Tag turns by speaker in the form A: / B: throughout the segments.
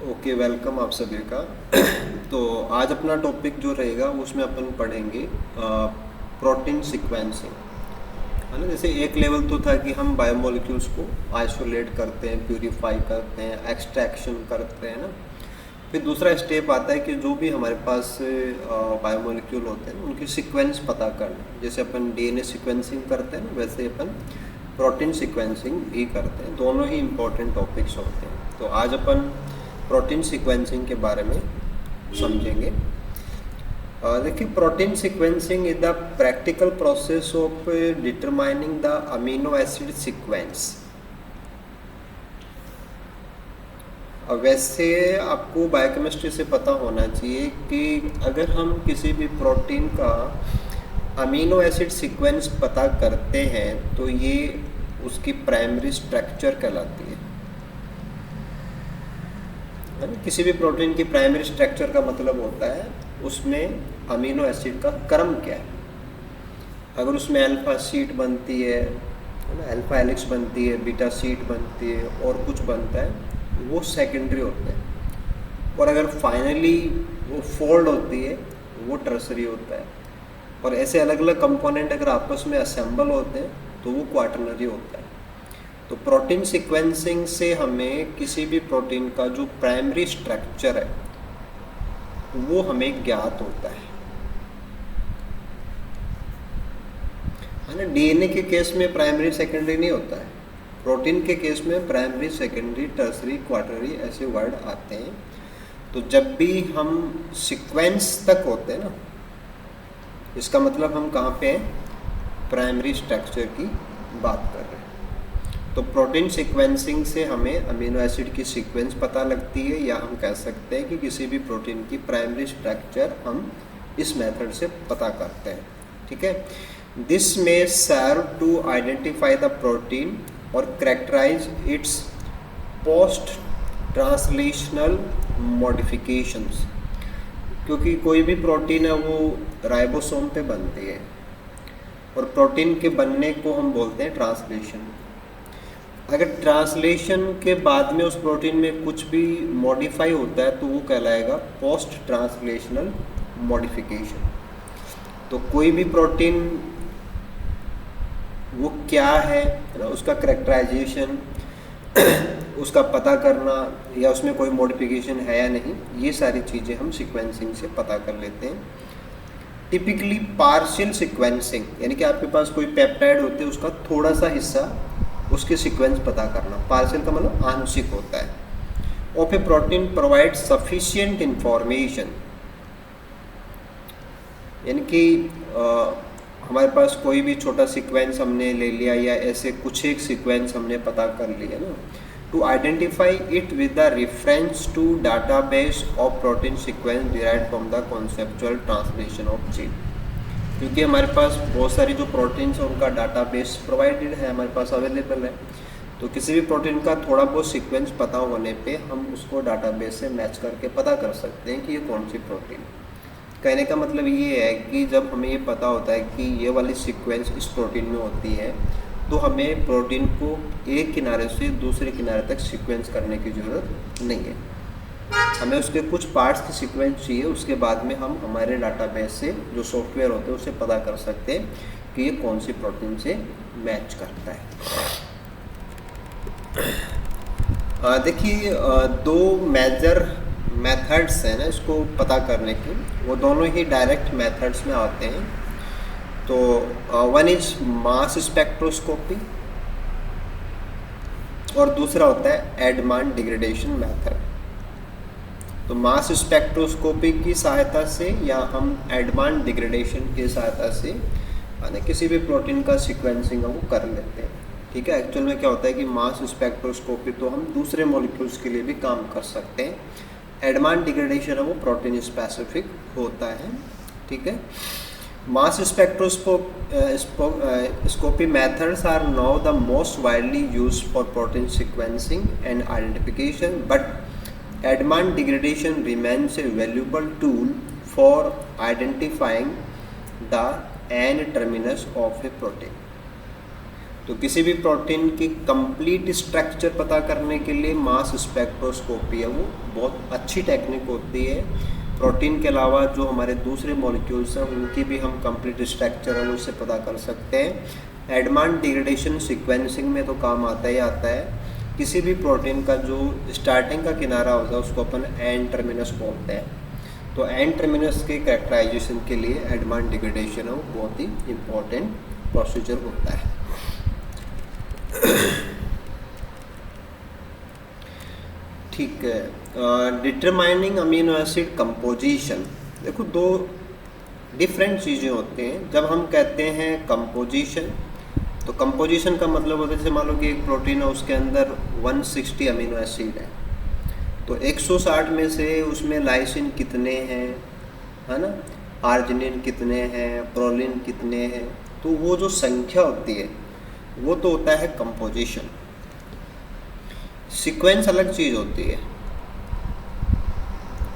A: Okay, welcome आप सभी का। तो आज अपना टॉपिक जो रहेगा उसमें अपन पढ़ेंगे प्रोटीन सीक्वेंसिंग, है ना। जैसे एक लेवल तो था कि हम बायोमोलिक्यूल्स को आइसोलेट करते हैं, प्यूरिफाई करते हैं, एक्सट्रैक्शन करते हैं ना। फिर दूसरा स्टेप आता है कि जो भी हमारे पास बायोमोलिक्यूल होते हैं उनकी सीक्वेंस पता करना। जैसे अपन डीएनए सीक्वेंसिंग करते हैं ना, वैसे अपन प्रोटीन सीक्वेंसिंग भी करते हैं। दोनों ही इम्पोर्टेंट टॉपिक्स होते हैं। तो आज अपन प्रोटीन सीक्वेंसिंग के बारे में समझेंगे। देखिए, protein sequencing is the practical process of determining the amino acid sequence. वैसे आपको बायोकेमिस्ट्री से पता होना चाहिए कि अगर हम किसी भी प्रोटीन का अमीनो एसिड सीक्वेंस पता करते हैं तो ये उसकी प्राइमरी स्ट्रक्चर कहलाती है। किसी भी प्रोटीन की प्राइमरी स्ट्रक्चर का मतलब होता है उसमें अमीनो एसिड का क्रम क्या है। अगर उसमें अल्फा शीट बनती है ना, अल्फा हेलिक्स बनती है, बीटा शीट बनती है और कुछ बनता है, वो सेकेंडरी होते हैं। और अगर फाइनली वो फोल्ड होती है वो टर्सरी होता है। और ऐसे अलग अलग कंपोनेंट अगर आपस में असेंबल होते हैं तो वो क्वाटरनरी होता है। तो प्रोटीन सीक्वेंसिंग से हमें किसी भी प्रोटीन का जो प्राइमरी स्ट्रक्चर है वो हमें ज्ञात होता है ना। डीएनए के केस में प्राइमरी सेकेंडरी नहीं होता है। प्रोटीन के केस में प्राइमरी, सेकेंडरी, टर्सरी, क्वाटरनरी ऐसे वर्ड आते हैं। तो जब भी हम सीक्वेंस तक होते हैं ना, इसका मतलब हम कहाँ पे हैं? प्राइमरी स्ट्रक्चर की बात कर रहे हैं। तो प्रोटीन सीक्वेंसिंग से हमें अमीनो एसिड की सीक्वेंस पता लगती है, या हम कह सकते हैं कि किसी भी प्रोटीन की प्राइमरी स्ट्रक्चर हम इस मेथड से पता करते हैं। ठीक है। This may serve to identify the protein और characterise its post translational modifications. क्योंकि कोई भी प्रोटीन है वो राइबोसोम पे बनती है और प्रोटीन के बनने को हम बोलते हैं ट्रांसलेशन। अगर ट्रांसलेशन के बाद में उस प्रोटीन में कुछ भी मॉडिफाई होता है तो वो कहलाएगा पोस्ट ट्रांसलेशनल मॉडिफिकेशन। तो कोई भी प्रोटीन वो क्या है ना, उसका कैरेक्टराइजेशन, उसका पता करना, या उसमें कोई मॉडिफिकेशन है या नहीं, ये सारी चीज़ें हम सीक्वेंसिंग से पता कर लेते हैं। टिपिकली पार्शियल सीक्वेंसिंग, यानी कि आपके पास कोई पेप्टाइड होते हैं उसका थोड़ा सा हिस्सा, उसके सीक्वेंस पता करना। पार्शियल का मतलब आंशिक होता है। Of A protein provide sufficient information, यानी कि हमारे पास कोई भी छोटा सीक्वेंस हमने ले लिया या ऐसे कुछ एक सीक्वेंस हमने पता कर लिया ना, to identify it with the reference to database of protein sequence derived from the conceptual translation of gene. क्योंकि हमारे पास बहुत सारी जो प्रोटीन्स हैं उनका डाटाबेस प्रोवाइडेड है, हमारे पास अवेलेबल है। तो किसी भी प्रोटीन का थोड़ा बहुत सीक्वेंस पता होने पे हम उसको डाटाबेस से मैच करके पता कर सकते हैं कि ये कौन सी प्रोटीन। कहने का मतलब ये है कि जब हमें ये पता होता है कि ये वाली सीक्वेंस इस प्रोटीन में होती है तो हमें प्रोटीन को एक किनारे से दूसरे किनारे तक सीक्वेंस करने की ज़रूरत नहीं है। हमें उसके कुछ पार्ट्स की सीक्वेंस चाहिए, उसके बाद में हम हमारे डाटाबेस से जो सॉफ्टवेयर होते हैं उससे पता कर सकते हैं कि ये कौन सी प्रोटीन से मैच करता है। देखिए, दो मेजर मेथड्स हैं ना इसको पता करने के, वो दोनों ही डायरेक्ट मेथड्स में आते हैं। तो वन इज मास स्पेक्ट्रोस्कोपी और दूसरा होता है एडमान डिग्रेडेशन मेथड। तो मास स्पेक्ट्रोस्कोपी की सहायता से या हम एडमान डिग्रेडेशन की सहायता से किसी भी प्रोटीन का सीक्वेंसिंग वो कर लेते हैं। ठीक है। एक्चुअल में क्या होता है कि मास स्पेक्ट्रोस्कोपी तो हम दूसरे मॉलिक्यूल्स के लिए भी काम कर सकते हैं। एडमान डिग्रेडेशन है वो प्रोटीन स्पेसिफिक होता है। ठीक है। Mass spectroscopy methods are now the most widely used for protein sequencing and identification, but Edman degradation remains a valuable tool for identifying the N terminus of a protein. तो किसी भी protein की complete structure पता करने के लिए mass spectroscopy है वो बहुत अच्छी टेक्निक होती है। प्रोटीन के अलावा जो हमारे दूसरे मॉलिक्यूल्स हैं उनकी भी हम कंप्लीट स्ट्रक्चर है उससे पता कर सकते हैं। एडवांस डिग्रेडेशन सीक्वेंसिंग में तो काम आता ही आता है। किसी भी प्रोटीन का जो स्टार्टिंग का किनारा होता है उसको अपन एन टर्मिनस बोलते हैं, तो एन टर्मिनस के कैरेक्टराइजेशन के लिए एडवांस डिग्रेडेशन है वो बहुत ही इम्पोर्टेंट प्रोसीजर होता है। ठीक है, डिटरमाइनिंग अमीनो एसिड कंपोजिशन। देखो दो डिफरेंट चीज़ें होती हैं। जब हम कहते हैं कंपोजिशन, तो कंपोजिशन का मतलब होता है जैसे मान लो कि एक प्रोटीन है उसके अंदर 160 अमीनो एसिड है, तो 160 में से उसमें लाइसिन कितने हैं, है ना, आर्जिनिन कितने हैं, प्रोलिन कितने हैं, तो वो जो संख्या होती है वो तो होता है कंपोजिशन। सीक्वेंस अलग चीज़ होती है।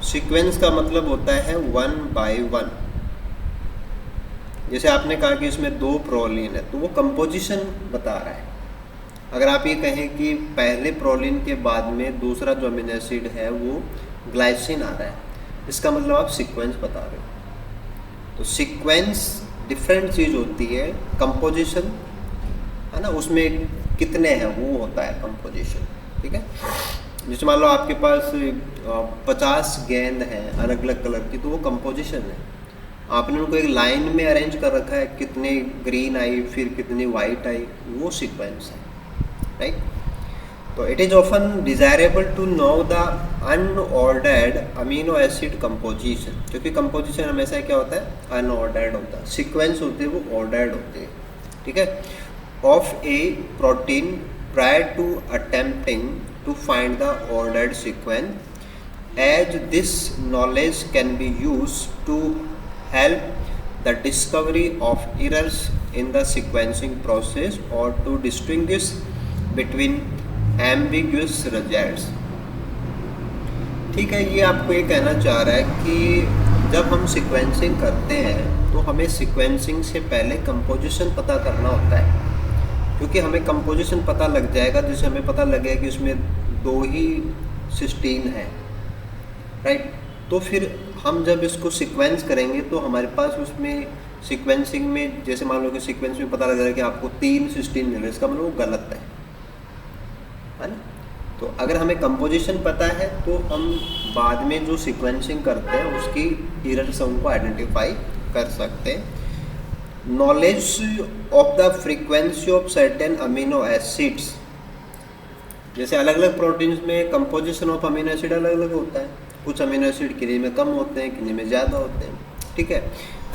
A: सीक्वेंस का मतलब होता है 1 by 1। जैसे आपने कहा कि इसमें 2 प्रोलिन है तो वो कंपोजिशन बता रहा है। अगर आप ये कहें कि पहले प्रोलिन के बाद में दूसरा जो अमीनो एसिड है वो ग्लाइसिन आ रहा है, इसका मतलब आप सीक्वेंस बता रहे हो। तो सीक्वेंस डिफरेंट चीज़ होती है, कंपोजिशन है ना, उसमें कितने हैं वो होता है कंपोजिशन। ठीक है, जैसे मान लो आपके पास 50 गेंद हैं अलग अलग कलर की, तो वो कंपोजिशन है। आपने उनको एक लाइन में अरेंज कर रखा है, कितने ग्रीन आई फिर कितनी वाइट आई, वो सीक्वेंस है, राइट। तो it is often desirable to know the unordered amino acid composition, क्योंकि कंपोजिशन हमेशा क्या होता है, अनऑर्डर्ड होता है। सीक्वेंस होते हैं वो ऑर्डर्ड होते हैं। ठीक है, of A protein prior to attempting to find the ordered sequence, as this knowledge can be used to help the discovery of errors in the sequencing process or to distinguish between ambiguous results। ठीक है, ये आपको ये कहना चाह रहा है कि जब हम सीक्वेंसिंग करते हैं तो हमें सीक्वेंसिंग से पहले कंपोजिशन पता करना होता है, क्योंकि हमें कंपोजिशन पता लग जाएगा जैसे हमें पता लगेगा कि उसमें 2 ही सिस्टीन है, राइट। तो फिर हम जब इसको सीक्वेंस करेंगे तो हमारे पास उसमें सीक्वेंसिंग में जैसे मान लो कि सीक्वेंस में पता लग रहा है कि आपको 3 सिस्टीन मिल रहे, इसका मतलब वो गलत है ना। तो अगर हमें कंपोजिशन पता है तो हम बाद में जो सीक्वेंसिंग करते हैं उसकी एरर्स उनको आइडेंटिफाई कर सकते हैं। Knowledge of the frequency of certain amino acids, जैसे अलग अलग प्रोटीन्स में कंपोजिशन ऑफ अमीनो एसिड अलग अलग होता है। कुछ अमीनो एसिड किन्हीं में कम होते हैं, किन्हीं में ज़्यादा होते हैं। ठीक है,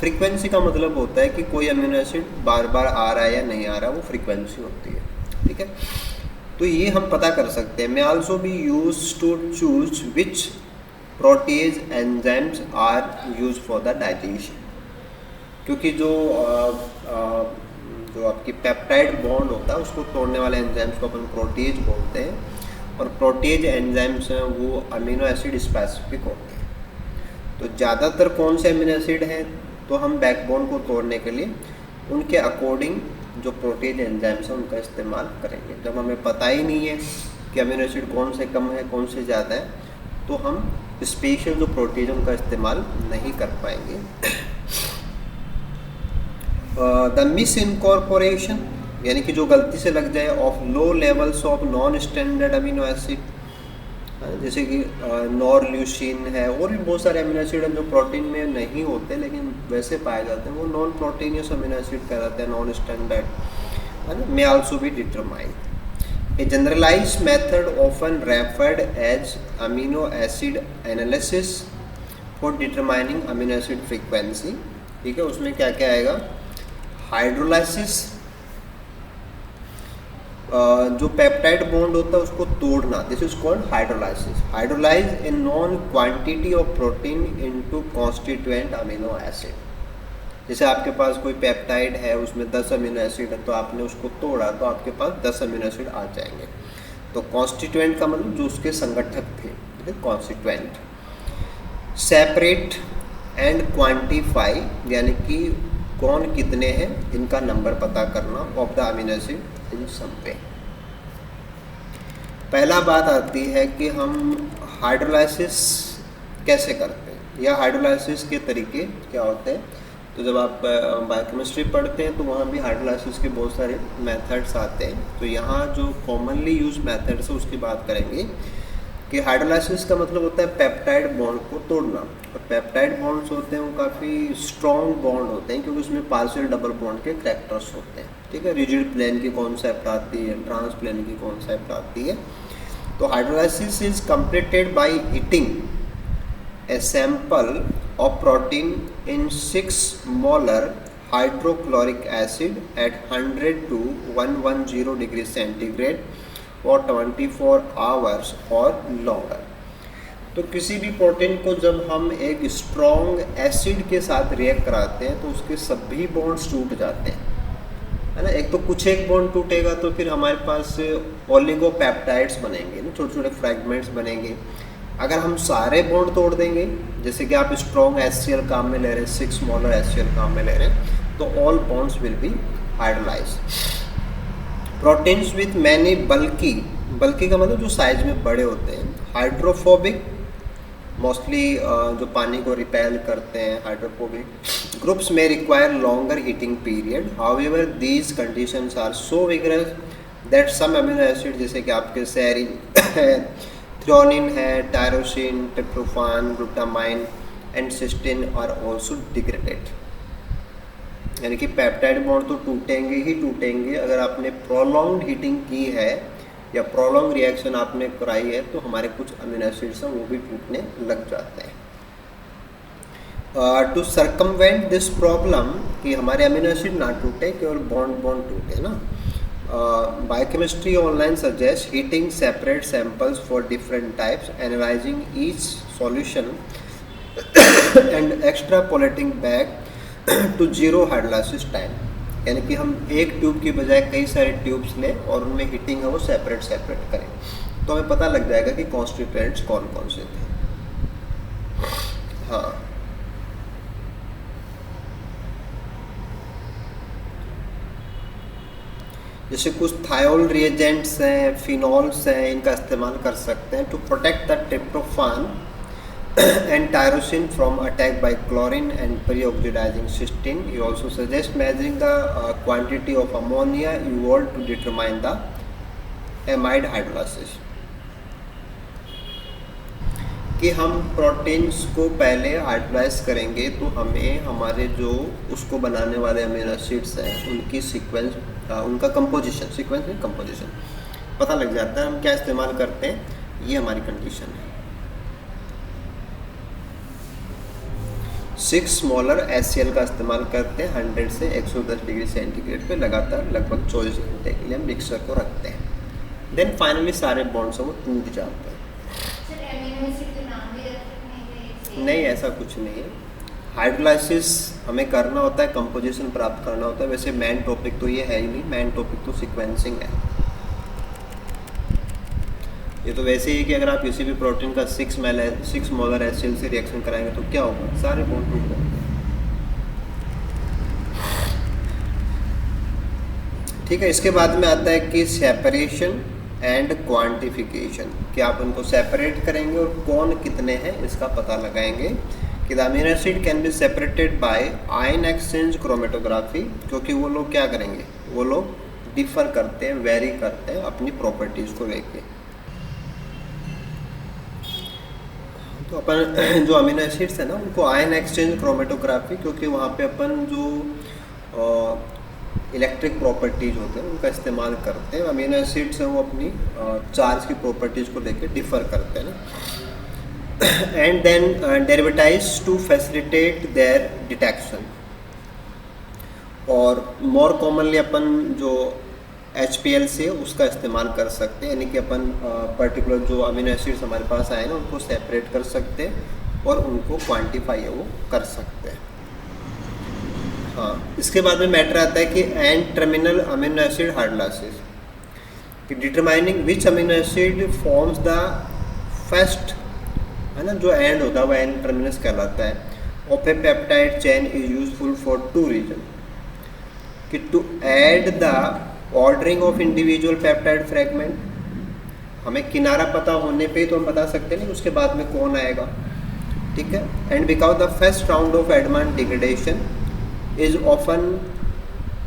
A: फ्रीक्वेंसी का मतलब होता है कि कोई अमीनो एसिड बार बार आ रहा है या नहीं आ रहा, वो फ्रीक्वेंसी होती है। ठीक है, तो ये हम पता कर सकते हैं। May also be use to choose which protease enzymes are use for the digestion, क्योंकि जो आपकी पेप्टाइड बॉन्ड होता है उसको तोड़ने वाले एंजाइम्स को अपन प्रोटीज बोलते हैं, और प्रोटीज एंजाइम्स हैं वो अमीनो एसिड स्पेसिफिक होते हैं। तो ज़्यादातर कौन से अमीनो एसिड हैं, तो हम बैकबोन को तोड़ने के लिए उनके अकॉर्डिंग जो प्रोटीज एंजाइम्स हैं उनका इस्तेमाल करेंगे। जब हमें पता ही नहीं है कि अमीनो एसिड कौन से कम है कौन से ज़्यादा है, तो हम स्पेशल जो प्रोटीज उनका इस्तेमाल नहीं कर पाएंगे। द मिस इनकॉर्पोरेशन, यानी कि जो गलती से लग जाए, of low levels of non standard amino acid, जैसे कि नॉरल्यूसिन है, और भी बहुत सारे अमीनो एसिड हैं जो प्रोटीन में नहीं होते लेकिन वैसे पाए जाते हैं, वो नॉन प्रोटीनियस अमीनो एसिड कहलाते हैं, नॉन स्टैंडर्ड, है ना। May also be determine. A generalised method often referred as amino acid analysis for determining amino acid frequency. ठीक है, उसमें क्या क्या आएगा, हाइड्रोलाइसिस, जो पेप्टाइड बॉन्ड होता है उसको तोड़ना, this is called hydrolysis. Hydrolyse a non quantity of protein into constituent amino acid. जैसे आपके पास कोई पेप्टाइड है उसमें 10 अमीनो एसिड है, तो आपने उसको तोड़ा तो आपके पास 10 अमीनो एसिड आ जाएंगे। तो कॉन्स्टिट्यूएंट का मतलब जो उसके संगठक थे, कॉन्स्टिट्यूएंट। सेपरेट एंड क्वांटिफाई, यानी कि कौन कितने हैं इनका नंबर पता करना, of the amino acid in सब पे। पहला बात आती है कि हम हाइड्रोलाइसिस कैसे करते हैं या हाइड्रोलाइसिस के तरीके क्या होते हैं। तो जब आप बायोकेमिस्ट्री पढ़ते हैं तो वहाँ भी हाइड्रोलाइसिस के बहुत सारे मेथड्स आते हैं। तो यहाँ जो कॉमनली यूज मेथड्स है उसकी बात करेंगे कि हाइड्रोलाइसिस का मतलब होता है पेप्टाइड बॉन्ड को तोड़ना। और पेप्टाइड बॉन्ड्स होते हैं वो काफ़ी स्ट्रॉन्ग बॉन्ड होते हैं क्योंकि उसमें पार्शियल डबल बॉन्ड के करैक्टर्स होते हैं। ठीक है, रिजिड प्लेन की कॉन्सेप्ट आती है, ट्रांस प्लेन की कॉन्सेप्ट आती है। तो hydrolysis is completed by heating a sample of protein in 6 molar hydrochloric acid at 100 to 110 degree centigrade for 24 hours or longer। तो किसी भी प्रोटीन को जब हम एक स्ट्रॉन्ग एसिड के साथ रिएक्ट कराते हैं तो उसके सभी बॉन्ड्स टूट जाते हैं, है ना। एक तो कुछ एक बॉन्ड टूटेगा तो फिर हमारे पास ओलिगोपेप्टाइड्स बनेंगे ना, छोटे छोटे फ्रैगमेंट्स बनेंगे। अगर हम सारे बॉन्ड तोड़ देंगे, जैसे कि आप स्ट्रॉन्ग HCl काम में ले रहे हैं, 6 मोलर HCl काम में ले रहे हैं, तो all bonds will be hydrolysed. Proteins with many bulky का मतलब जो साइज में बड़े होते हैं, हाइड्रोफोबिक मोस्टली जो पानी को रिपेल करते हैं, हाइड्रोफोबिक ग्रुप्स में require longer heating period. However these conditions are so vigorous that some amino acid जैसे कि आपके सेरीन थ्रोनिन है, tyrosine, tryptophan, glutamine and cysteine are also degraded. यानी कि पेप्टाइड बॉन्ड तो टूटेंगे ही टूटेंगे। अगर आपने प्रोलॉन्ग्ड हीटिंग की है या प्रोलॉन्ग रिएक्शन आपने कराई है तो हमारे कुछ अमीनो एसिड्स हैं वो भी टूटने लग जाते हैं। टू सर्कमवेंट दिस प्रॉब्लम कि हमारे अमीनो एसिड ना टूटे, केवल बॉन्ड टूटे ना, biochemistry online suggests heating separate samples for different types, analyzing each solution and extrapolating back to zero hydrolysis time। यानी कि हम एक ट्यूब की बजाय कई सारे ट्यूब्स लें और उनमें हीटिंग है वो सेपरेट करें तो हमें पता लग जाएगा कि कॉन्स्टिट्यूएंट्स कौन कौन से थे। हाँ, जैसे कुछ थायोल रिएजेंट्स हैं, फिनॉल्स हैं, इनका इस्तेमाल कर सकते हैं to protect the tryptophan and tyrosine from attack by chlorine and preoxidising cysteine. You also suggest measuring the quantity of ammonia evolve to determine the amide hydrolysis. कि हम प्रोटीन्स को पहले हाइड्रोलाइज करेंगे तो हमें हमारे जो उसको बनाने वाले अमीनो एसिड्स हैं उनकी सीक्वेंस, उनका कंपोजिशन, सीक्वेंस में कंपोजिशन पता लग जाता है। हम क्या इस्तेमाल करते हैं, ये हमारी कंडीशन है। 6 मोलर HCl का इस्तेमाल करते हैं 100 से 110 डिग्री सेंटीग्रेड पे लगातार लगभग 24 घंटे के लिए हम मिक्सर को रखते हैं। देन फाइनली सारे बॉन्ड्स वो टूट जाते हैं। नहीं, ऐसा कुछ नहीं है। हाइड्रोलाइसिस हमें करना होता है, कंपोजिशन प्राप्त करना होता है। वैसे मेन टॉपिक तो ये है ही नहीं, मेन टॉपिक तो सीक्वेंसिंग है। ये तो वैसे ही कि अगर आप किसी भी प्रोटीन का 6 मोलर HCl से रिएक्शन कराएंगे तो क्या होगा, सारे बॉन्ड टूट जाएंगे। ठीक है, इसके बाद में आता है कि सेपरेशन एंड क्वांटिफिकेशन, कि आप उनको सेपरेट करेंगे और कौन कितने हैं इसका पता लगाएंगे। कि the amino acid can be separated by ion exchange chromatography, क्योंकि वो लोग क्या करेंगे, वो लोग डिफर करते हैं, वेरी करते हैं अपनी प्रॉपर्टीज़ को लेके। तो अपन जो अमीनो एसिड्स है ना उनको आयन एक्सचेंज क्रोमेटोग्राफी, क्योंकि वहाँ पे अपन जो इलेक्ट्रिक प्रॉपर्टीज़ होते हैं उनका इस्तेमाल करते हैं। अमीनो एसिड्स हैं वो अपनी चार्ज की प्रॉपर्टीज़ को लेके डिफ़र करते हैं ना। And then derivatise to facilitate their detection. और मोर कॉमनली अपन जो HPLC है उसका इस्तेमाल कर सकते हैं, यानी कि अपन पर्टिकुलर जो अमीनो एसिड्स हमारे पास आए ना उनको सेपरेट कर सकते हैं और उनको क्वांटिफाई है वो कर सकते हैं। हाँ, इसके बाद में मैटर आता है कि N terminal amino acid hydrolysis, कि determining which amino acid forms the first, है ना, जो एंड होता है वो एंड टर्मिनस कहलाता है। Of a peptide chain is useful for 2 reason, कि to aid the ordering of individual peptide fragment, हमें किनारा पता होने पे तो हम बता सकते हैं कि उसके बाद में कौन आएगा, ठीक है। And because the first round of advance degradation is often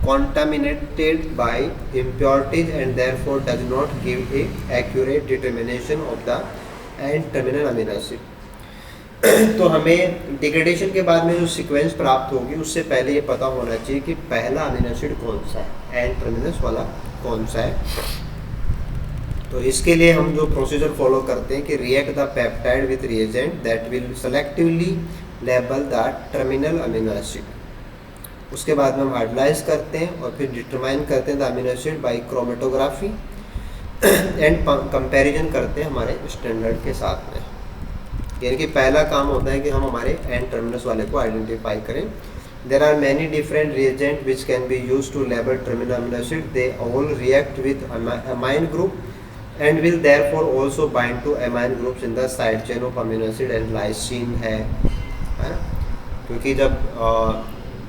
A: contaminated by impurities and therefore does not give a accurate determination of the end terminal amino acid। तो हमें डिग्रेडेशन के बाद में जो सीक्वेंस प्राप्त होगी उससे पहले ये पता होना चाहिए कि पहला अमीनो एसिड कौन सा है, एंड टर्मिनस वाला कौन सा है। तो इसके लिए हम जो प्रोसीजर फॉलो करते हैं कि react the peptide with reagent that will selectively label the terminal amino acid. उसके बाद में हम हाइड्रोलाइज करते हैं और फिर डिटरमाइन करते हैं the amino acid by chromatography and comparison करते हैं हमारे स्टैंडर्ड के साथ में। यानी कि पहला काम होता है कि हम हमारे एंड टर्मिनस वाले को आइडेंटिफाई करें। There are many different reagent which can be use to label terminal amino acid. They all react with amine group and will therefore also bind to amine groups in the side chain of amino acid and lysine है ना।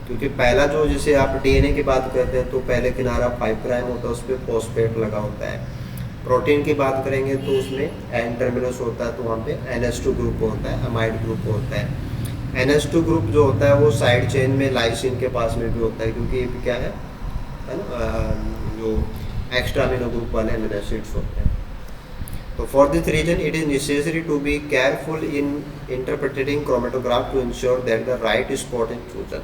A: क्योंकि पहला जो जैसे आप DNA की बात करते हैं तो पहले किनारा 5 प्राइम होता है, उस पर फॉस्फेट लगा होता है। प्रोटीन की बात करेंगे तो उसमें एन टर्मिनस होता है, तो वहाँ पे NH2 ग्रुप होता है, अमाइड ग्रुप होता है। NH2 ग्रुप जो होता है वो साइड चेन में लाइसिन के पास में भी होता है, क्योंकि ये क्या है ना, जो एक्स्ट्रा अमीनो ग्रुप वाले अमीनो एसिड्स होते हैं। तो for this reason it is necessary to be careful in interpreting chromatograph to ensure that the right spot is chosen.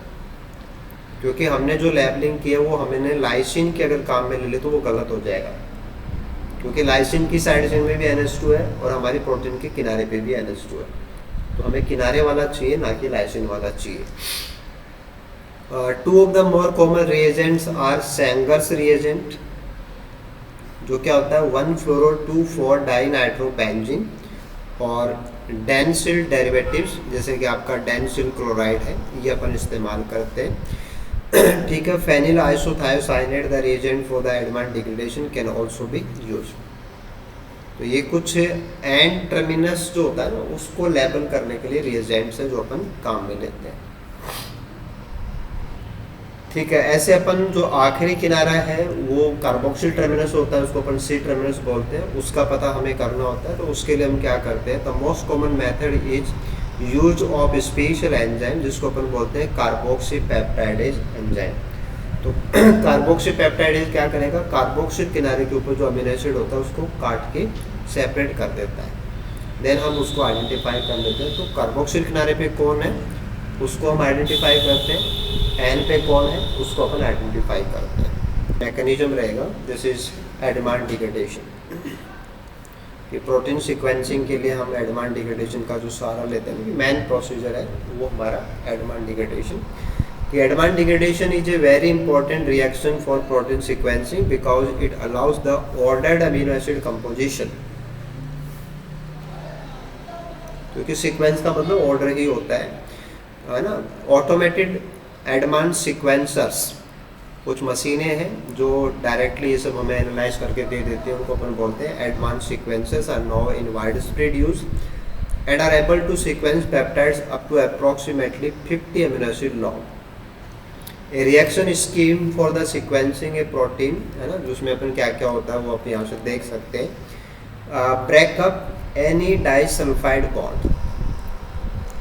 A: क्योंकि हमने जो लेबलिंग की है वो हमने लाइसिन के अगर काम में ले ले तो वो गलत हो जाएगा, क्योंकि लाइसिन की साइड चेन में भी NH2 है और हमारी प्रोटीन के किनारे पे भी NH2 है। तो हमें किनारे वाला चाहिए, ना कि लाइसिन वाला चाहिए। Two of the more common reagents are Sanger's reagent, जो क्या होता है 1-fluoro-2,4-डाइनाइट्रोबेंजीन, और डेंसिल डेरिवेटिव्स जैसे कि आपका डेंसिल क्लोराइड है, ये अपन इस्तेमाल करते हैं, ठीक है। Phenyl isothiocyanate the reagent for the advance degradation can also be use. तो ये कुछ एंड टर्मिनस जो होता है ना उसको लेबल करने के लिए रिएजेंट्स है जो अपन काम में लेते हैं, ठीक है। ऐसे अपन जो आखिरी किनारा है वो कार्बोक्सिल टर्मिनस होता है, उसको अपन सी टर्मिनस बोलते हैं, उसका पता हमें करना होता है। तो उसके लिए हम क्या करते हैं, the most common method is use of special enzyme जिसको अपन बोलते हैं कार्बोक्सी पेप्टाइडेज एंजाइम। तो कार्बोक्सी पेप्टाइडेज क्या करेगा, कार्बोक्सिल किनारे के ऊपर जो अमीनो एसिड होता है उसको काट के सेपरेट कर देता है। देन हम उसको आइडेंटिफाई कर लेते हैं। तो कार्बोक्सिल किनारे पे कौन है उसको हम आइडेंटिफाई करते हैं, एन पे कौन है उसको अपन आइडेंटिफाई करते हैं। मैकेनिज्म रहेगा दिस इज एडवांस डिग्रेडेशन। कि प्रोटीन सीक्वेंसिंग के लिए हम एडवांस डिग्रेडेशन का जो सारा लेते हैं, मेन प्रोसीजर है वो हमारा एडवांस डिग्रेडेशन। कि advance degradation is a very important reaction for protein sequencing because it allows the ordered amino acid composition. क्योंकि सीक्वेंस का मतलब ऑर्डर ही होता है ना। ऑटोमेटेड एडवांस सीक्वेंसर्स, कुछ मशीनें हैं जो डायरेक्टली ये सब हमें एनालाइज करके दे देती हैं, उनको अपन बोलते हैं advance sequences are now in wide spread use and are able to sequence peptides up to approximately 50 amino acid long. A reaction scheme for the sequencing a protein है ना, जिसमें अपन क्या क्या होता है वो आप यहाँ से देख सकते हैं। ब्रेकअप एनी डाइसल्फाइड बॉन्ड,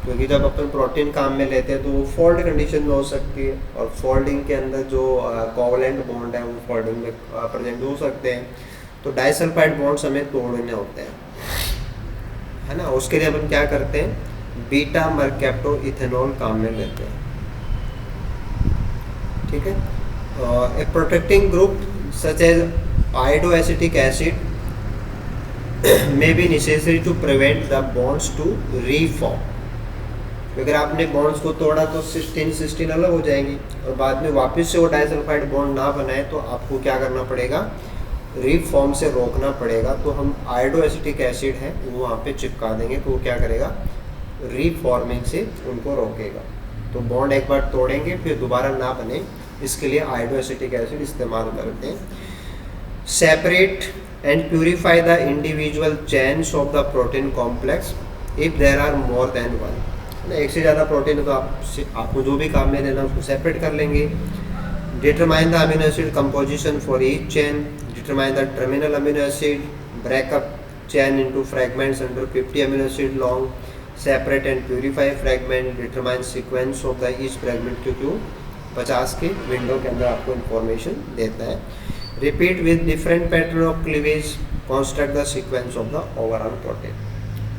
A: क्योंकि जब अपन प्रोटीन काम में लेते हैं तो वो फोल्ड कंडीशन में हो सकती है, और फोल्डिंग के अंदर जो कोवलेंट बॉन्ड है वो फोल्डिंग में प्रेजेंट हो सकते हैं। तो डाइसल्फाइड बॉन्ड्स हमें तोड़ने होते हैं, है ना। उसके लिए अपन क्या करते हैं, बीटा मरकैप्टो इथेनॉल काम में लेते हैं, ठीक है। A protecting group such as iodoacetic acid may be necessary to prevent the bonds to reform। अगर आपने बॉन्ड्स को तोड़ा तो सिस्टीन अलग हो जाएंगी, और बाद में वापस से वो डाइसल्फाइड बॉन्ड ना बनाए तो आपको क्या करना पड़ेगा, रीफॉर्म से रोकना पड़ेगा। तो हम आयोडोएसिटिक एसिड है वो वहाँ पे चिपका देंगे, तो वो क्या करेगा, रीफॉर्मिंग से उनको रोकेगा। तो बॉन्ड एक बार तोड़ेंगे फिर दोबारा ना बने, इसके लिए आयोडोएसिटिक एसिड इस्तेमाल करते हैं। Separate and purify the individual chains of the protein complex if there are more than one। एक से ज़्यादा प्रोटीन है तो आपको जो भी काम में लेना उसको सेपरेट कर लेंगे। Determine the amino acid composition for each chain. Determine the terminal amino acid. Break up chain into fragments under 50 amino acid long. Separate and purify fragment. Determine sequence of the each fragment, क्योंकि 50 के window के अंदर आपको information देता है. Repeat with different pattern of cleavage. Construct the sequence of the overall protein.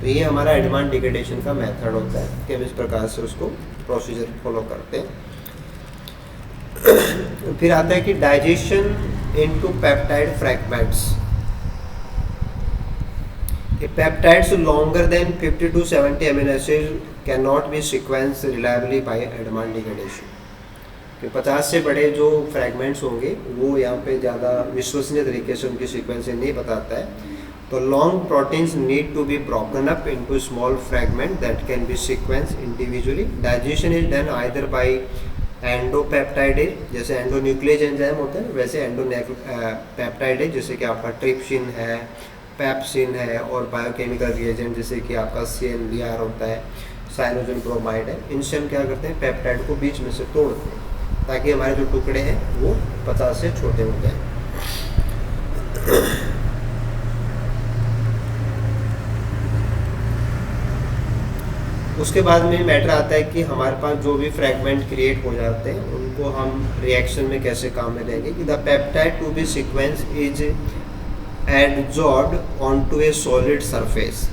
A: तो ये हमारा एडवांस डिग्रेडेशन का मेथड होता है कि हम इस प्रकार से उसको प्रोसीजर फॉलो करते हैं. फिर आता है कि digestion into peptide fragments. Peptides longer than 50 to 70 amino acid can not be sequence reliably by advance degradation. 50 से बड़े जो फ्रैगमेंट्स होंगे वो यहाँ पे ज़्यादा विश्वसनीय तरीके से उनकी सीक्वेंसिंग नहीं बताता है. तो long proteins need to be broken up into small fragment that can be sequence individually. Digestion is done either by endopeptidase, जैसे एंडोन्यूक्लियस एंजाइम होते हैं वैसे एंडोपेप्टाइडेज जैसे कि आपका ट्रिप्सिन है, पेप्सिन है, और बायोकेमिकल रिएजेंट जैसे कि आपका CNBR होता है, साइनोजन ब्रोमाइड है. इनसे हम क्या करते हैं, पेप्टाइड को बीच में से तोड़ते हैं ताकि हमारे जो टुकड़े हैं वो 50 से छोटे हो जाएं. उसके बाद में मैटर आता है कि हमारे पास जो भी फ्रैगमेंट क्रिएट हो जाते हैं उनको हम रिएक्शन में कैसे काम में लेंगे. कि the peptide to be sequence is adsorbed onto a solid surface.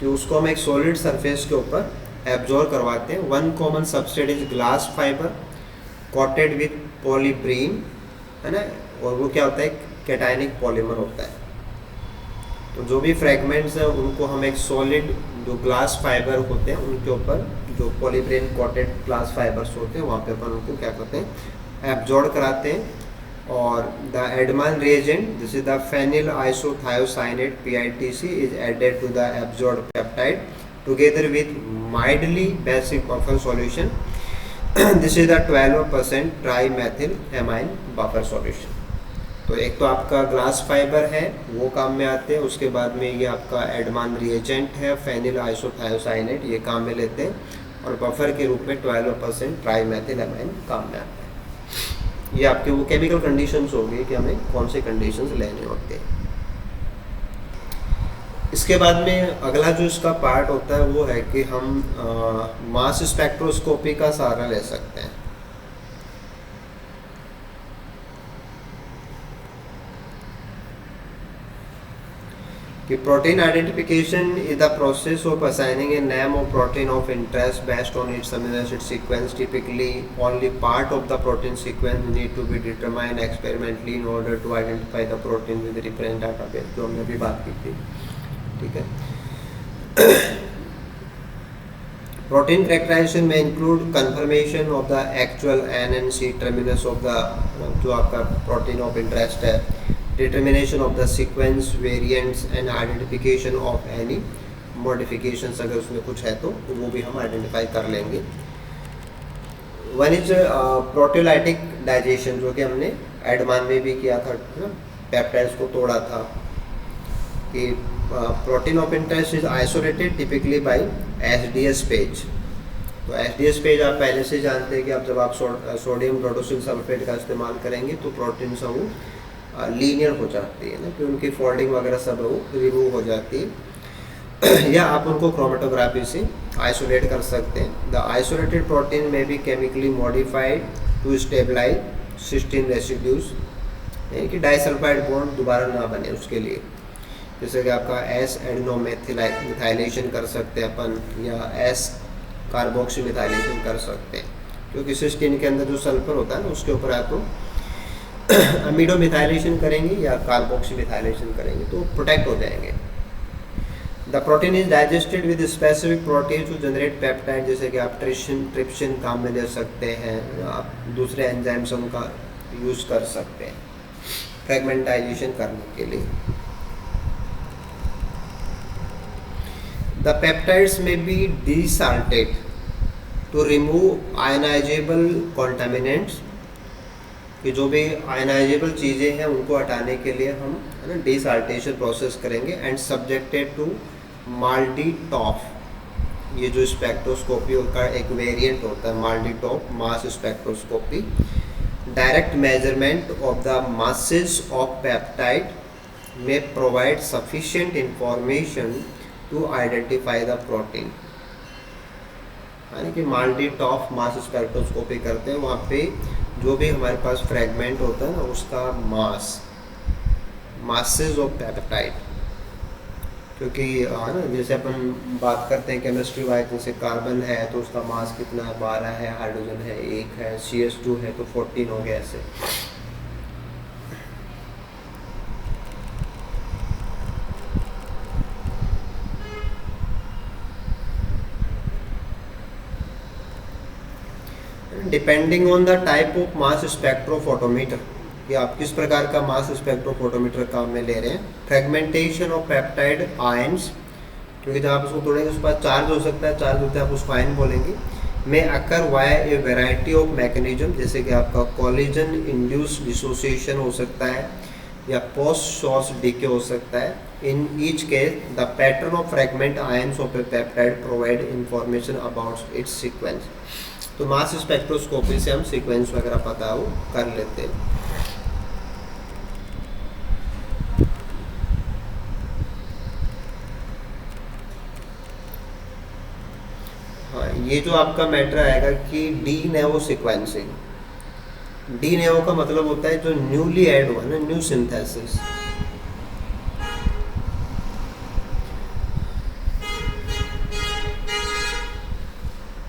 A: कि उसको हम एक सॉलिड सरफेस के ऊपर एब्जॉर्ब करवाते हैं. One common substrate is glass fibre coated with polybrene, है ना, और वो क्या होता है, कैटायनिक पॉलीमर होता है. तो जो भी फ्रैगमेंट्स हैं उनको हम एक सॉलिड जो ग्लास फाइबर होते हैं उनके ऊपर जो पॉलीप्रीन कोटेड ग्लास फाइबर्स होते हैं वहाँ पे अपन उनको क्या करते हैं, एब्जॉर्ब कराते हैं. और the Edman reagent this is the phenyl isothiocyanate PITC is added to the absorb peptide together with mildly basic buffer solution. This is the 12% trimethylamine buffer solution. तो एक तो आपका ग्लास फाइबर है वो काम में आते हैं. उसके बाद में ये आपका एडमान रिएजेंट है फेनिल आइसोथायोसाइनेट, ये काम में लेते हैं. और बफर के रूप में 12% ट्राईमेथिलामाइन काम में आता है. ये आपके वो केमिकल कंडीशंस होंगे कि हमें कौन से कंडीशंस लेने होते हैं. इसके बाद में अगला जो इसका पार्ट होता है वो है कि हम मास स्पेक्ट्रोस्कोपी का सहारा ले सकते हैं. कि protein identification is the process of assigning a name of protein of interest based on its amino acid sequence. Typically only part of the protein sequence need to be determined experimentally in order to identify the protein with reference database, जो हमने अभी बात की थी. ठीक है. Protein characterisation में include confirmation of the actual NNC terminus of the जो आपका प्रोटीन ऑफ इंटरेस्ट है, determination of the sequence variants and identification of any modifications, अगर उसमें कुछ है तो वो भी हम आइडेंटिफाई कर लेंगे. वन इज प्रोटीलाइटिक डाइजेशन, जो कि हमने एडमान में भी किया था, पेप्टाइड्स को तोड़ा था. कि protein of interest is isolated typically by SDS page. तो SDS पेज आप पहले से जानते हैं कि आप जब आप सोडियम डोडोसिल सल्फेट का इस्तेमाल करेंगे तो प्रोटीन सब वो लीनियर हो जाती है ना, कि उनकी फोल्डिंग वगैरह सब वो रिमूव हो जाती है. या आप उनको क्रोमेटोग्राफी से आइसोलेट कर सकते हैं. The isolated protein may be chemically modified to stabilise cysteine residues, यानी कि डाइसल्फाइड बॉन्ड दोबारा ना बने उसके लिए. जैसे कि आपका S एडेनोमिथाइलेशन कर सकते हैं अपन, या S कार्बोक्सी मिथाइलेशन कर सकते हैं, क्योंकि सिस्टीन के अंदर जो सल्फर होता है ना उसके ऊपर आप तो अमीडो मिथाइलेशन करेंगे या कार्बोक्सी मिथाइलेशन करेंगे तो प्रोटेक्ट हो जाएंगे. The protein is digested with specific protein to generate peptide, जैसे कि आप ट्रिप्सिन काम में ले सकते हैं, आप दूसरे एंजाइम्स उनका यूज़ कर सकते हैं फ्रेगमेंटाइजेशन करने के लिए. The peptides may be desalted to remove ionizable contaminants, कि जो भी आयनाइजेबल चीज़ें हैं उनको हटाने के लिए हम है ना डिसाल्टेशन प्रोसेस करेंगे. एंड सब्जेक्टेड टू माल्टी टॉफ, ये जो स्पेक्ट्रोस्कोपी का एक वेरिएंट होता है multi top mass spectroscopy, direct measurement of the masses of peptide may provide sufficient information to identify the protein। यानी कि मल्टी टॉप मास स्पेक्ट्रोस्कोपी करते हैं, वहाँ पे जो भी हमारे पास फ्रेगमेंट होता है ना उसका masses ऑफ पेप्टाइड, क्योंकि ना जैसे अपन बात करते हैं केमिस्ट्री वाइज, जैसे कार्बन है तो उसका मास कितना है 12 है, हाइड्रोजन है 1 है, CH2 है तो 14 हो गया ऐसे। Depending on the type of mass spectrophotometer, कि आप किस प्रकार का मास स्पेक्ट्रोफोटोमीटर काम में ले रहे हैं। फ्रेगमेंटेशन ऑफ पेप्टाइड आयंस, क्योंकि जब आप उसको तोड़ेंगे उस पर चार्ज हो सकता है, चार्ज होता है आप उसको आयन बोलेंगे, में occur via a variety of mechanism, जैसे कि आपका कोलिजन इंड्यूस डिसोसिएशन हो सकता है या पोस्ट शॉर्ट डीके हो सकता है। In each case the pattern of fragment ions of a peptide provide information about it's sequence. तो मास स्पेक्ट्रोस्कोपी से हम सीक्वेंस वगैरह पता हो कर लेते हैं। हाँ, ये जो आपका मैटर आएगा कि डी नेवो सीक्वेंसिंग, डी नेवो का मतलब होता है जो न्यूली ऐड हुआ ना, न्यू सिंथेसिस।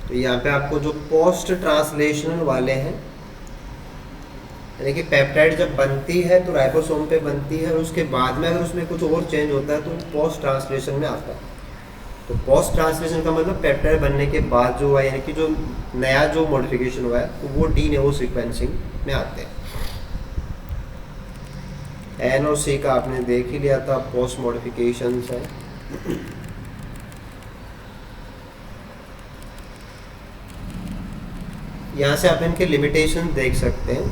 A: तो यहाँ पे आपको जो पोस्ट ट्रांसलेशनल वाले हैं, यानी कि पेप्टाइड जब बनती है तो राइबोसोम पे बनती है, और उसके बाद में अगर उसमें कुछ और चेंज होता है तो पोस्ट ट्रांसलेशन में आता है। तो पोस्ट ट्रांसलेशन का मतलब पेप्टाइड बनने के बाद जो हुआ, यानी कि जो नया जो मॉडिफिकेशन हुआ है तो वो डी नेवो सीक्वेंसिंग में आते हैं। एन और सी का आपने देख ही लिया था, पोस्ट मॉडिफिकेशन है। यहाँ से आप इनके लिमिटेशन देख सकते हैं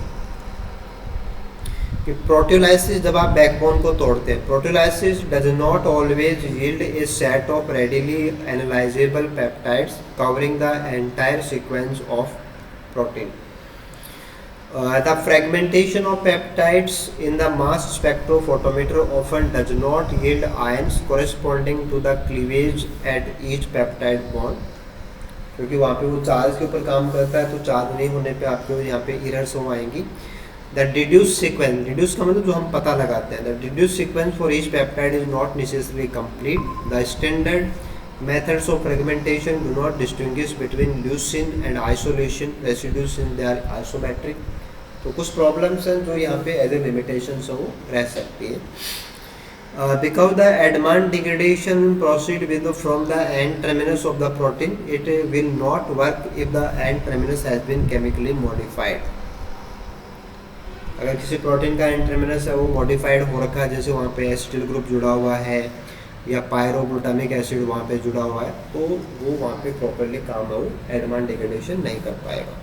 A: कि प्रोटियोलाइसिस, जब आप बैकबोन को तोड़ते हैं, proteolysis does not always yield a set of readily analysable peptides covering the entire sequence of protein. The fragmentation of peptides in the mass spectrophotometer often does not yield ions corresponding to the cleavage at each peptide bond, क्योंकि वहाँ पे वो charge के ऊपर काम करता है, तो चार्ज नहीं होने पे आपको यहाँ पे एरर्स हो आएंगी। द डिड्यूस सीक्वेंस, डिड्यूस का मतलब जो हम पता लगाते हैं, the deduce sequence for each peptide is not necessarily complete. The standard methods of fragmentation do not distinguish between leucine and isolation residues since they are isometric। तो कुछ problems हैं जो यहाँ पे एज ए लिमिटेशन से वो रह सकती है। Because the Edman degradation proceed with from the end terminus of the protein, it will not work if the end terminus has been chemically modified। अगर किसी प्रोटीन का एंड टर्मिनस है वो मॉडिफाइड हो रखा है, जैसे वहाँ पे एसिटिल ग्रुप जुड़ा हुआ है या पायरोग्लूटामिक एसिड वहाँ पे जुड़ा हुआ है, तो वो वहाँ पे प्रॉपरली काम है वो एडमान डिग्रेडेशन नहीं कर पाएगा।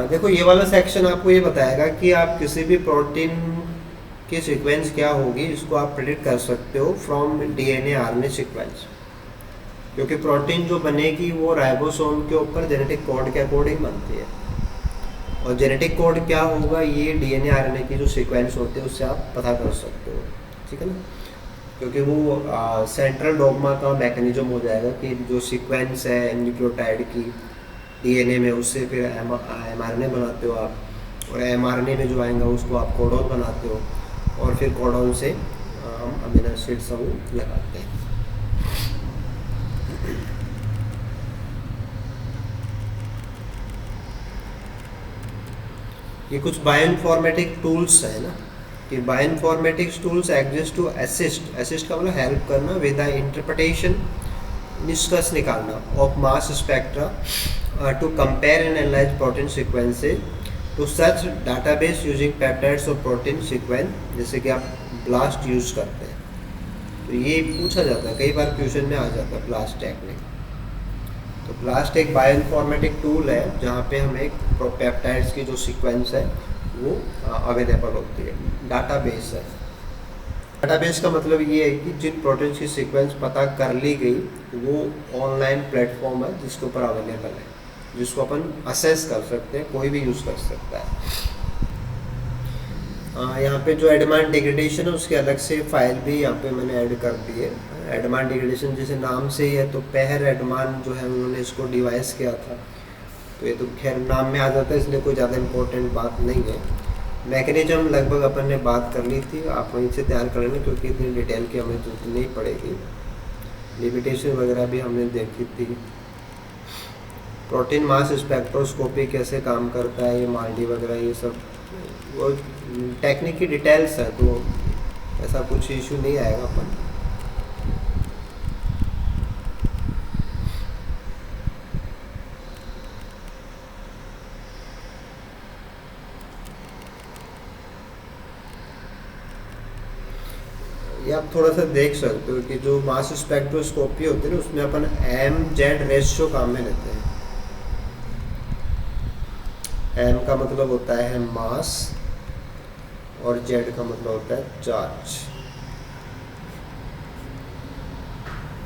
A: देखो ये वाला सेक्शन आपको ये बताएगा कि आप किसी भी प्रोटीन की सीक्वेंस क्या होगी, इसको आप प्रेडिक्ट कर सकते हो फ्रॉम डीएनए आरएनए सीक्वेंस, क्योंकि प्रोटीन जो बनेगी वो राइबोसोम के ऊपर जेनेटिक कोड के अकॉर्डिंग बनती है, और जेनेटिक कोड क्या होगा ये डीएनए आरएनए की जो सीक्वेंस होती है उससे आप पता कर सकते हो, ठीक है ना। क्योंकि वो सेंट्रल डॉगमा का मैकेनिज्म हो जाएगा कि जो सीक्वेंस है न्यूक्लियोटाइड की डीएनए में, उससे फिर एमआरएनए बनाते हो आप, और एमआरएनए में जो आएगा उसको आप कोडॉन बनाते हो, और फिर कोडॉन से हम अमीनो एसिड्स सब लगाते हैं। ये कुछ बायोइन्फॉर्मेटिक टूल्स है ना, कि bioinformatics tools exist to assist, assist का मतलब हेल्प करना विद द इंटरप्रिटेशन, निष्कर्ष निकालना of mass spectra to compare and analyse protein sequences to such database using peptides of protein sequence, जैसे कि आप ब्लास्ट यूज करते हैं। तो ये पूछा जाता है, कई बार क्वेश्चन में आ जाता है ब्लास्ट टेक्निक। तो ब्लास्ट एक बायोइन्फॉर्मेटिक टूल है जहाँ पे हमें पेप्टाइड्स की जो सीक्वेंस है वो अवेलेबल होती है, डाटाबेस है। डाटाबेस का मतलब ये है कि जिन प्रोटीन्स की सीक्वेंस पता कर ली गई वो ऑनलाइन प्लेटफॉर्म है जिसके ऊपर अवेलेबल है, जिसको अपन असेस कर सकते हैं, कोई भी यूज़ कर सकता है। यहाँ पे जो एडमान डिग्रेडेशन है उसके अलग से फाइल भी यहाँ पे मैंने ऐड कर दी है। एडमान डिग्रेडेशन जैसे नाम से ही है, तो पेहर एडमान जो है उन्होंने इसको डिवाइस किया था, तो ये तो खैर नाम में आ जाता है, इसलिए कोई ज़्यादा इम्पोर्टेंट बात नहीं है। मैकेनिज्म लगभग अपन ने बात कर ली थी, आप वहीं से तैयार कर लेना क्योंकि इतनी डिटेल की हमें जरूरत नहीं पड़ेगी। लिमिटेशन वगैरह भी हमने देखी थी। प्रोटीन मास स्पेक्ट्रोस्कोपी कैसे काम करता है, ये माल्डी वगैरह ये सब वो टेक्निक की डिटेल्स है, तो ऐसा कुछ इशू नहीं आएगा अपन। ये आप थोड़ा सा देख सकते हो कि जो मास स्पेक्ट्रोस्कोपी होती है ना उसमें अपन एम-जेड रेशियो काम में लेते हैं। एम का मतलब होता है मास और जेड का मतलब होता है चार्ज।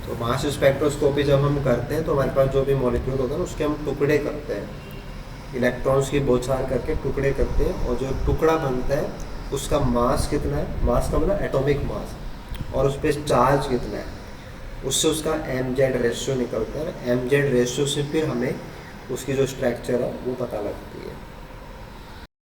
A: तो मास स्पेक्ट्रोस्कोपी जब हम करते हैं तो हमारे पास जो भी मॉलिक्यूल होता है उसके हम टुकड़े करते हैं, इलेक्ट्रॉन्स की बौछार करके टुकड़े करते हैं, और जो टुकड़ा बनता है उसका मास कितना है, मास का मतलब एटॉमिक मास, और उस पर चार्ज कितना है, उससे उसका एम-जेड रेशियो निकलता है। एम-जेड रेशियो से फिर हमें उसकी जो स्ट्रक्चर है वो पता लगती है।